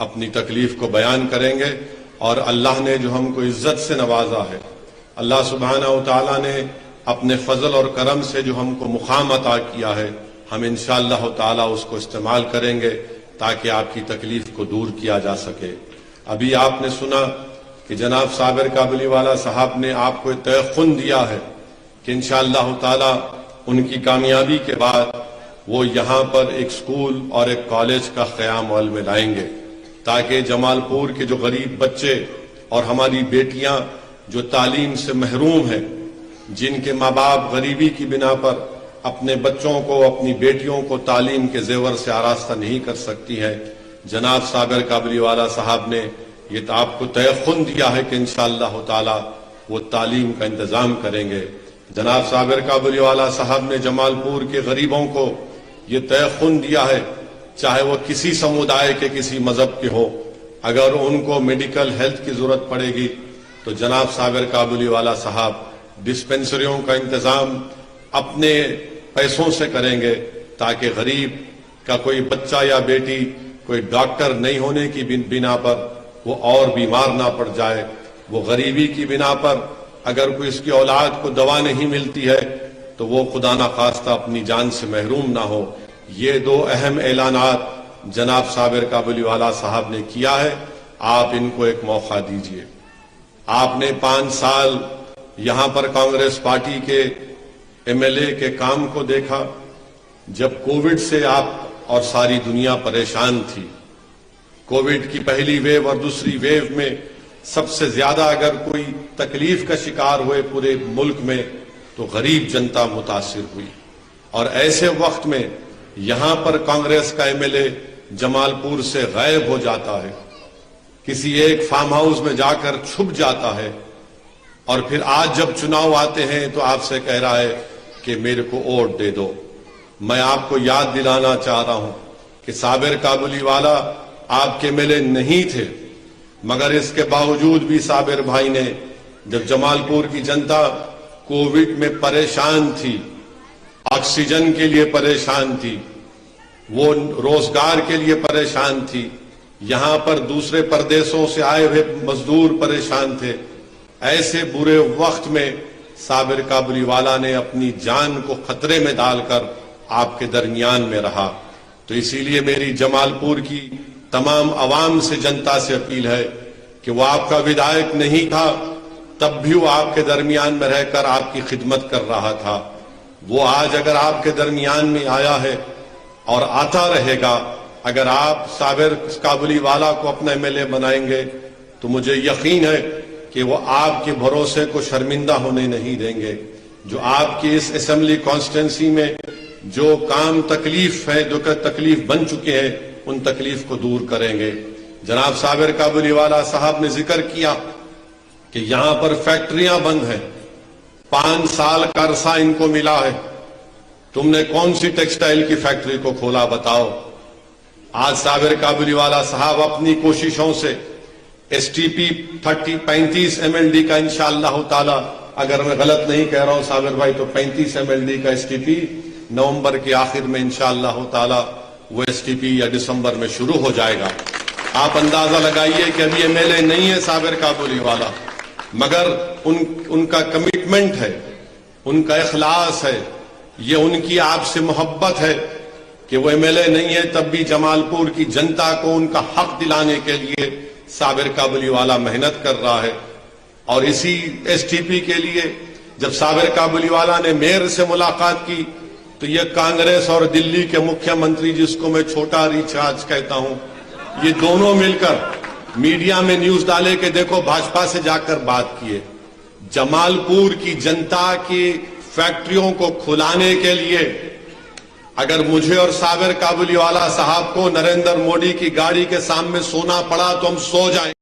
اپنی تکلیف کو بیان کریں گے. اور اللہ نے جو ہم کو عزت سے نوازا ہے، اللہ سبحانہ و تعالیٰ نے اپنے فضل اور کرم سے جو ہم کو مقام عطا کیا ہے، ہم انشاءاللہ تعالیٰ اس کو استعمال کریں گے تاکہ آپ کی تکلیف کو دور کیا جا سکے. ابھی آپ نے سنا کہ جناب صابر کابلی والا صاحب نے آپ کو تیقن دیا ہے کہ انشاءاللہ تعالیٰ ان کی کامیابی کے بعد وہ یہاں پر ایک سکول اور ایک کالج کا قیام عمل میں لائیں گے تاکہ جمال پور کے جو غریب بچے اور ہماری بیٹیاں جو تعلیم سے محروم ہیں، جن کے ماں باپ غریبی کی بنا پر اپنے بچوں کو، اپنی بیٹیوں کو تعلیم کے زیور سے آراستہ نہیں کر سکتی ہیں، جناب صابر کابلی والا صاحب نے یہ آپ کو تیقن دیا ہے کہ انشاءاللہ تعالی وہ تعلیم کا انتظام کریں گے. جناب صابر کابلی والا صاحب نے جمال پور کے غریبوں کو یہ تیقن دیا ہے، چاہے وہ کسی سمودائے کے کسی مذہب کے ہو، اگر ان کو میڈیکل ہیلتھ کی ضرورت پڑے گی تو جناب صابر کابلی والا صاحب ڈسپنسریوں کا انتظام اپنے پیسوں سے کریں گے تاکہ غریب کا کوئی بچہ یا بیٹی کوئی ڈاکٹر نہیں ہونے کی بنا پر وہ اور بیمار نہ پڑ جائے، وہ غریبی کی بنا پر اگر کوئی اس کی اولاد کو دوا نہیں ملتی ہے تو وہ خدا نخواستہ اپنی جان سے محروم نہ ہو. یہ دو اہم اعلانات جناب صابر کابلی والا صاحب نے کیا ہے. آپ ان کو ایک موقع دیجئے. آپ نے 5 سال یہاں پر کانگریس پارٹی کے ایم ایل اے کے کام کو دیکھا. جب کووڈ سے آپ اور ساری دنیا پریشان تھی، کووڈ کی پہلی ویو اور دوسری ویو میں سب سے زیادہ اگر کوئی تکلیف کا شکار ہوئے پورے ملک میں تو غریب جنتا متاثر ہوئی. اور ایسے وقت میں یہاں پر کانگریس کا ایم ایل اے جمال پور سے غائب ہو جاتا ہے، کسی ایک فارم ہاؤس میں جا کر چھپ جاتا ہے، اور پھر آج جب چناؤ آتے ہیں تو آپ سے کہہ رہا ہے کہ میرے کو ووٹ دے دو. میں آپ کو یاد دلانا چاہ رہا ہوں کہ صابر کابلی والا آپ کے ایم ایل اے نہیں تھے، مگر اس کے باوجود بھی صابر بھائی نے جب جمال پور کی جنتا کووڈ میں پریشان تھی، آکسیجن کے لیے پریشان تھی، وہ روزگار کے لیے پریشان تھی، یہاں پر دوسرے پردیسوں سے آئے ہوئے مزدور پریشان تھے، ایسے برے وقت میں صابر کابلی والا نے اپنی جان کو خطرے میں ڈال کر آپ کے درمیان میں رہا. تو اسی لیے میری جمال پور کی تمام عوام سے، جنتا سے اپیل ہے کہ وہ آپ کا ودھائک نہیں تھا تب بھی وہ آپ کے درمیان میں رہ کر آپ کی خدمت کر رہا تھا. وہ آج اگر آپ کے درمیان میں آیا ہے اور آتا رہے گا، اگر آپ صابر کابلی والا کو اپنا ایم ایل اے بنائیں گے تو مجھے یقین ہے کہ وہ آپ کے بھروسے کو شرمندہ ہونے نہیں دیں گے. جو آپ کی اس اسمبلی کانسٹیٹنسی میں جو کام تکلیف ہے، جو کہ تکلیف بن چکے ہیں، ان تکلیف کو دور کریں گے. جناب صابر کابلی والا صاحب نے ذکر کیا کہ یہاں پر فیکٹریاں بند ہیں، 5 سال کا عرصہ ان کو ملا ہے. تم نے کون سی ٹیکسٹائل کی فیکٹری کو کھولا بتاؤ؟ آج صابر کابلی والا صاحب اپنی کوششوں سے S T P 35 M L D کا انشاءاللہ تعالی، اگر میں غلط نہیں کہہ رہا ہوں صابر بھائی، تو 35 ایم ایل ڈی کا ایس ٹی پی نومبر کے آخر میں انشاءاللہ تعالی وہ ایس ٹی پی یا دسمبر میں شروع ہو جائے گا. آپ اندازہ لگائیے کہ ابھی ایم ایل اے نہیں ہے صابر کابلی والا، مگر ان کا کمٹمنٹ ہے، ان کا اخلاص ہے، یہ ان کی آپ سے محبت ہے کہ وہ ایم ایل اے نہیں ہے تب بھی جمال پور کی جنتا کو ان کا حق دلانے کے لیے صابر کابلی والا محنت کر رہا ہے. اور اسی ایس ٹی پی کے لیے جب صابر کابلی والا نے میئر سے ملاقات کی تو یہ کانگریس اور دلی کے مکھیہ منتری، جس کو میں چھوٹا ریچارج کہتا ہوں، یہ دونوں مل کر میڈیا میں نیوز ڈالے کہ دیکھو بھاجپا سے جا کر بات کیے. جمال پور کی جنتا کی فیکٹریوں کو کھلانے کے لیے اگر مجھے اور صابر کابلی والا صاحب کو نریندر مودی کی گاڑی کے سامنے سونا پڑا تو ہم سو جائیں.